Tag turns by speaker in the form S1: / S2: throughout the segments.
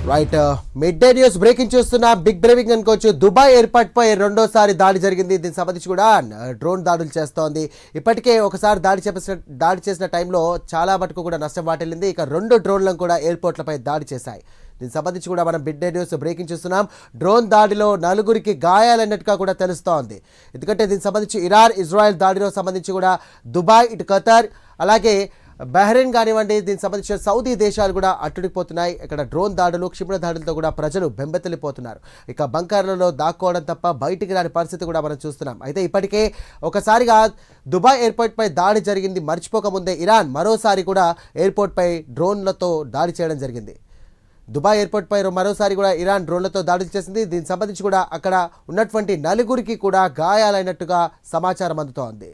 S1: Right mid day news breaking చూస్తున్న big breaking అనుకోవచ్చు. Dubai airport పై రెండోసారి దాడి జరిగింది. దీనికి సంబంధించి కూడా డ్రోన్ దాడులు చేస్తోంది. ఇప్పటికే ఒకసారి దాడి చేసిన టైంలో చాలా మటుకు కూడా నష్టం వాటిల్లింది. ఇక 2 డ్రోన్లను కూడా ఎయిర్పోర్ట్లపై దాడి చేశాయి. దీనికి సంబంధించి కూడా మనం బిగ్ డే న్యూస్ బ్రేకింగ్ చూస్తున్నాం. డ్రోన్ దాడిలో 4 గాయాలన్నట్టుగా కూడా తెలుస్తోంది. ఎందుకంటే దీనికి సంబంధించి ఇరాన్ ఇజ్రాయెల్ దాడిలో సంబంధించి కూడా దుబాయ్, ఇటు ఖతార్, అలాగే బహ్రెయిన్ కానివ్వండి, దీనికి సంబంధించిన సౌదీ దేశాలు కూడా అట్టుడిపోతున్నాయి. ఇక్కడ డ్రోన్ దాడులు, క్షిపణి దాడులతో కూడా ప్రజలు బెంబెత్తలిపోతున్నారు. ఇక బంకర్లలో దాక్కోవడం తప్ప బయటికి రాని పరిస్థితి కూడా మనం చూస్తున్నాం. అయితే ఇప్పటికే ఒకసారిగా దుబాయ్ ఎయిర్పోర్ట్పై దాడి జరిగింది. మర్చిపోకముందే ఇరాన్ మరోసారి కూడా ఎయిర్పోర్ట్పై డ్రోన్లతో దాడి చేయడం జరిగింది. దుబాయ్ ఎయిర్పోర్ట్పై మరోసారి కూడా ఇరాన్ డ్రోన్లతో దాడులు చేసింది. దీనికి సంబంధించి కూడా అక్కడ ఉన్నటువంటి 4 కూడా గాయాలైనట్టుగా సమాచారం అందుతోంది.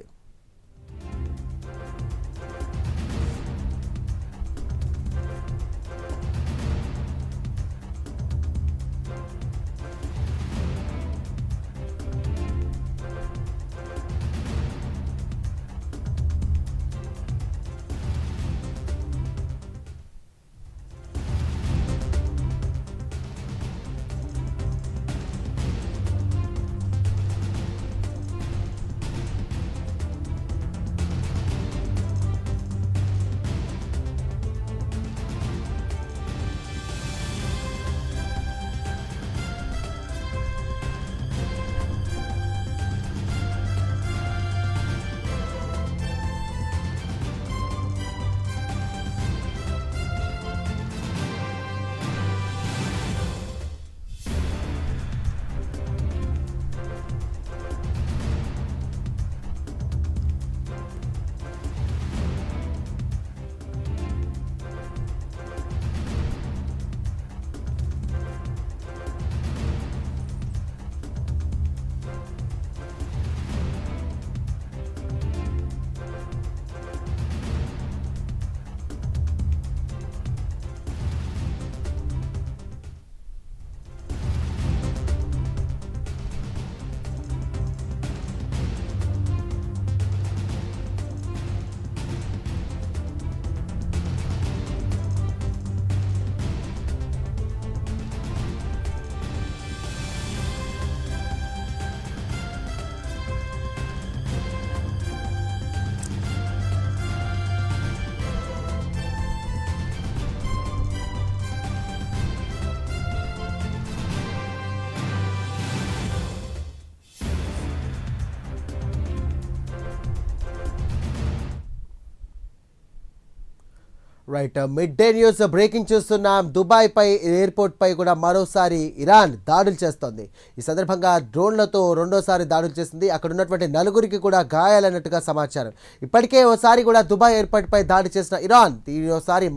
S1: Right mid day news breaking చూస్తున్నాం. దుబాయ్ పై ఎయిర్పోర్ట్ పై కూడా మరోసారి ఇరాన్ దాడులు చేస్తోంది. ఈ సందర్భంగా డ్రోన్లతో రెండోసారి దాడులు చేసింది. అక్కడ ఉన్నటువంటి 4 కూడా గాయాలన్నట్టుగా సమాచారం. ఇప్పటికే ఓసారి కూడా దుబాయ్ ఎయిర్పోర్ట్ పై దాడి చేసిన ఇరాన్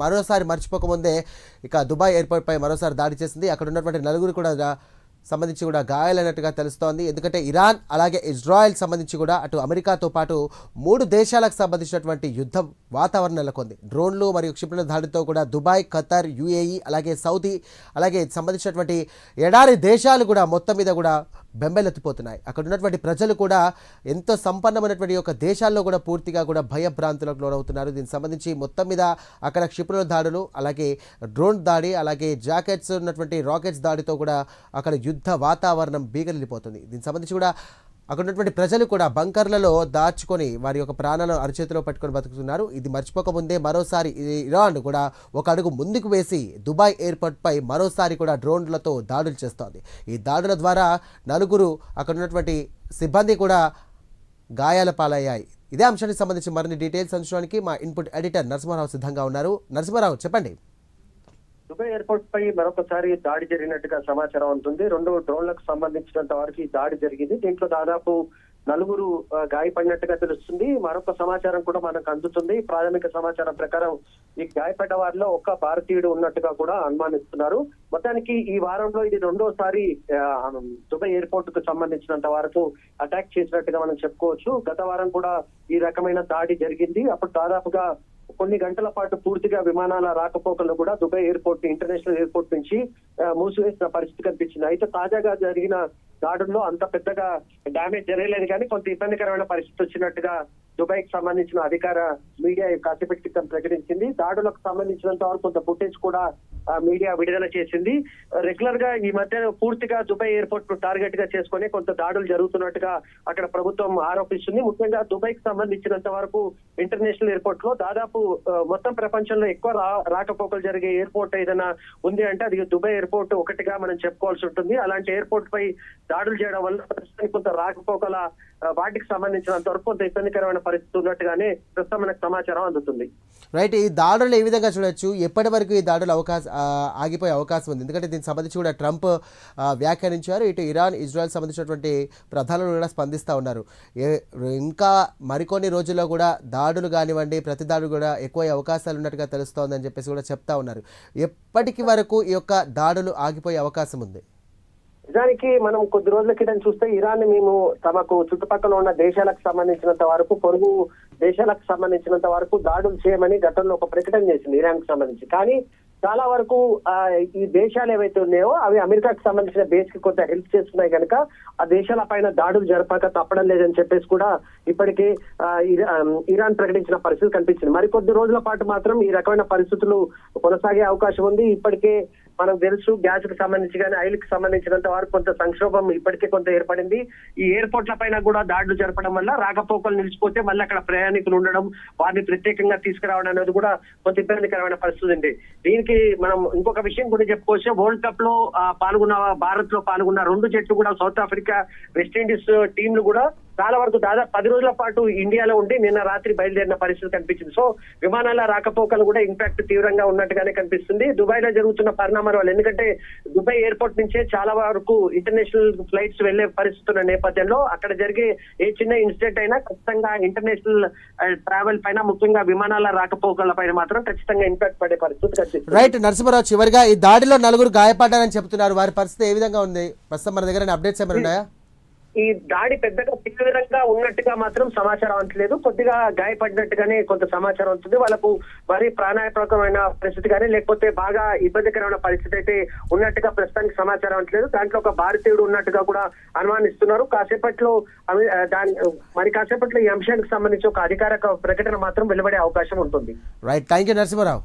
S1: మరోసారి మర్చిపోకముందే ఇక దుబాయ్ ఎయిర్పోర్ట్ పై మరోసారి దాడి చేసింది. అక్కడ ఉన్నటువంటి 4 కూడా సంబంధించి కూడా గాయాలైనట్టుగా తెలుస్తోంది. ఎందుకంటే ఇరాన్ అలాగే ఇజ్రాయెల్ సంబంధించి కూడా అటు అమెరికాతో పాటు 3 దేశాలకు సంబంధించినటువంటి యుద్ధ వాతావరణం నెలకొంది. డ్రోన్లు మరియు క్షిపణి దాడితో కూడా దుబాయ్, ఖతార్, యుఏఈ, అలాగే సౌదీ, అలాగే సంబంధించినటువంటి ఎడారి దేశాలు కూడా మొత్తం మీద కూడా బెంబెలెత్తిపోతున్నాయి. అక్కడ ఉన్నటువంటి ప్రజలు కూడా ఎంతో సంపన్నమైనటువంటి యొక్క దేశాల్లో కూడా పూర్తిగా కూడా భయభ్రాంతులకు లోనవుతున్నారు. దీనికి సంబంధించి మొత్తం మీద అక్కడ క్షిపణుల దాడులు, అలాగే డ్రోన్ దాడి, అలాగే జాకెట్స్ ఉన్నటువంటి రాకెట్స్ దాడితో కూడా అక్కడ యుద్ధ వాతావరణం బీగలిపోతుంది. దీనికి సంబంధించి కూడా అక్కడ ఉన్నటువంటి ప్రజలు కూడా బంకర్లలో దాచుకొని వారి యొక్క ప్రాణాలను అరచేతిలో పట్టుకొని బతుకుతున్నారు. ఇది మర్చిపోకముందే మరోసారి ఇరాన్ కూడా ఒక అడుగు ముందుకు వేసి దుబాయ్ ఎయిర్పోర్ట్పై మరోసారి కూడా డ్రోన్లతో దాడులు చేస్తోంది. ఈ దాడుల ద్వారా 4 అక్కడ ఉన్నటువంటి సిబ్బంది కూడా గాయాల పాలయ్యాయి. ఇదే అంశానికి సంబంధించి మరిన్ని డీటెయిల్స్ అందించడానికి మా ఇన్పుట్ ఎడిటర్ నరసింహారావు సిద్ధంగా ఉన్నారు. నరసింహారావు, చెప్పండి.
S2: దుబాయ్ ఎయిర్పోర్ట్ పై మరొకసారి దాడి జరిగినట్టుగా సమాచారం ఉంటుంది. 2 డ్రోన్లకు సంబంధించినంత వరకు ఈ దాడి జరిగింది. దీంట్లో దాదాపు 4 గాయపడినట్టుగా తెలుస్తుంది. మరొక సమాచారం కూడా మనకు అందుతుంది. ప్రాథమిక సమాచారం ప్రకారం ఈ గాయపడ్డ వారిలో ఒక భారతీయుడు ఉన్నట్టుగా కూడా అనుమానిస్తున్నారు. మొత్తానికి ఈ వారంలో ఇది 2వసారి దుబాయ్ ఎయిర్పోర్ట్ కు సంబంధించినంత వరకు అటాక్ చేసినట్టుగా మనం చెప్పుకోవచ్చు. గత వారం కూడా ఈ రకమైన దాడి జరిగింది. అప్పుడు దాదాపుగా కొన్ని గంటల పాటు పూర్తిగా విమానాల రాకపోకలను కూడా దుబాయ్ ఎయిర్పోర్ట్, ఇంటర్నేషనల్ ఎయిర్పోర్ట్ నుంచి మూసివేసిన పరిస్థితి కనిపించింది. అయితే తాజాగా జరిగిన దాడుల్లో అంత పెద్దగా డ్యామేజ్ జరగలేదు, కానీ కొంత ఇబ్బందికరమైన పరిస్థితి వచ్చినట్టుగా దుబాయ్ కి సంబంధించిన అధికార మీడియా కాసేపటి క్రితం ప్రకటించింది. దాడులకు సంబంధించినంత వరకు కొంత ఫుటేజ్ కూడా మీడియా విడుదల చేసింది. రెగ్యులర్ గా ఈ మధ్య పూర్తిగా దుబాయ్ ఎయిర్పోర్ట్ ను టార్గెట్ గా చేసుకుని కొంత దాడులు జరుగుతున్నట్టుగా అక్కడ ప్రభుత్వం ఆరోపిస్తుంది. ముఖ్యంగా దుబాయ్ కి సంబంధించినంత వరకు ఇంటర్నేషనల్ ఎయిర్పోర్ట్ లో దాదాపు మొత్తం ప్రపంచంలో ఎక్కువ రాకపోకలు జరిగే ఎయిర్పోర్ట్ ఏదైనా ఉంది అంటే అది దుబాయ్ ఎయిర్పోర్ట్ ఒకటిగా మనం చెప్పుకోవాల్సి ఉంటుంది. అలాంటి ఎయిర్పోర్ట్ పై దాడులు చేయడం వల్ల ప్రస్తుతానికి కొంత రాకపోకల వాటికి సంబంధించినంత వరకు కొంత ఇబ్బందికరమైన పరిస్థితి ఉన్నట్టుగానే ప్రస్తుతం మనకు సమాచారం అందుతుంది.
S1: రైట్, ఈ దాడులు ఏ విధంగా చూడొచ్చు, ఎప్పటి వరకు ఈ దాడులు ఆగిపోయే అవకాశం ఉంది? ఎందుకంటే దీనికి సంబంధించి కూడా ట్రంప్ వ్యాఖ్యానించారు. ఇటు ఇరాన్, ఇజ్రాయెల్ సంబంధించినటువంటి ప్రధానులు కూడా స్పందిస్తూ ఉన్నారు. ఇంకా మరికొన్ని రోజుల్లో కూడా దాడులు కానివ్వండి, ప్రతి దాడులు కూడా ఎక్కువ అవకాశాలు ఉన్నట్టుగా తెలుస్తోందని చెప్పేసి కూడా చెప్తా ఉన్నారు. ఎప్పటికి వరకు ఈ యొక్క దాడులు ఆగిపోయే అవకాశం ఉంది?
S2: నిజానికి మనం కొద్ది రోజుల క్రితం చూస్తే ఇరాన్ మేము తమకు చుట్టుపక్కల ఉన్న దేశాలకు సంబంధించినంత వరకు, పొరుగు దేశాలకు సంబంధించినంత వరకు దాడులు చేయమని గతంలో ఒక ప్రకటన చేసింది ఇరాన్ కి సంబంధించి. కానీ చాలా వరకు ఈ దేశాలు ఏవైతే ఉన్నాయో అవి అమెరికాకు సంబంధించిన బేస్ కి కొంత హెల్ప్ చేస్తున్నాయి కనుక ఆ దేశాల పైన దాడులు జరపక తప్పడం లేదని చెప్పేసి కూడా ఇప్పటికే ఇరాన్ ప్రకటించిన పరిస్థితి కనిపించింది. మరికొద్ది రోజుల పాటు మాత్రం ఈ రకమైన పరిస్థితులు కొనసాగే అవకాశం ఉంది. ఇప్పటికే మనకు తెలుసు గ్యాస్ కి సంబంధించి కానీ ఆయిల్ కి సంబంధించినంత వరకు కొంత సంక్షోభం ఇప్పటికే కొంత ఏర్పడింది. ఈ ఎయిర్పోర్ట్ల పైన కూడా దాడులు జరపడం వల్ల రాకపోకలు నిలిచిపోతే మళ్ళీ అక్కడ ప్రయాణికులు ఉండడం, వారిని ప్రత్యేకంగా తీసుకురావడం అనేది కూడా కొంత ఇబ్బందికరమైన పరిస్థితి ఉంది. దీనికి మనం ఇంకొక విషయం కూడా చెప్పుకోవచ్చు. వరల్డ్ కప్ లో పాల్గొన్న భారత్ లో పాల్గొన్న 2 జట్లు కూడా సౌత్ ఆఫ్రికా, వెస్టిండీస్ టీంలు కూడా చాలా వరకు దాదాపు 10 రోజుల పాటు ఇండియాలో ఉండి నిన్న రాత్రి బయలుదేరిన పరిస్థితి కనిపించింది. సో విమానాల రాకపోకలు కూడా ఇంపాక్ట్ తీవ్రంగా ఉన్నట్టుగానే కనిపిస్తుంది. దుబాయ్ లో జరుగుతున్న పరిణామాల వల్ల, ఎందుకంటే దుబాయ్ ఎయిర్పోర్ట్ నుంచే చాలా వరకు ఇంటర్నేషనల్ ఫ్లైట్స్ వెళ్లే పరిస్థితి ఉన్న నేపథ్యంలో అక్కడ జరిగే ఏ చిన్న ఇన్సిడెంట్ అయినా ఖచ్చితంగా ఇంటర్నేషనల్ ట్రావెల్ పైన, ముఖ్యంగా విమానాల రాకపోకల పైన మాత్రం ఖచ్చితంగా ఇంపాక్ట్ పడే పరిస్థితి కనిపిస్తుంది.
S1: రైట్ నరసింహారావు, చివరిగా ఈ దాడిలో 4 గాయపడ్డారని చెప్తున్నారు. వారి పరిస్థితి ఏ విధంగా ఉంది? ప్రస్తుతం మన దగ్గర అప్డేట్స్ ఏమైనా ఉన్నాయా?
S2: ఈ దాడి పెద్దగా తీవ్రంగా ఉన్నట్టుగా మాత్రం సమాచారం అంటలేదు. కొద్దిగా గాయపడినట్టుగానే కొంత సమాచారం ఉంటుంది. వాళ్ళకు మరీ ప్రాణాపాయకమైన పరిస్థితి కానీ లేకపోతే బాగా ఇబ్బందికరమైన పరిస్థితి అయితే ఉన్నట్టుగా ప్రస్తుతానికి సమాచారం అంటలేదు. దాంట్లో ఒక భారతీయుడు ఉన్నట్టుగా కూడా అనుమానిస్తున్నారు. కాసేపట్లో కాసేపట్లో ఈ అంశానికి సంబంధించి ఒక అధికారిక ప్రకటన మాత్రం వెలువడే అవకాశం ఉంటుంది.
S1: Right, thank you Narasimha Rao.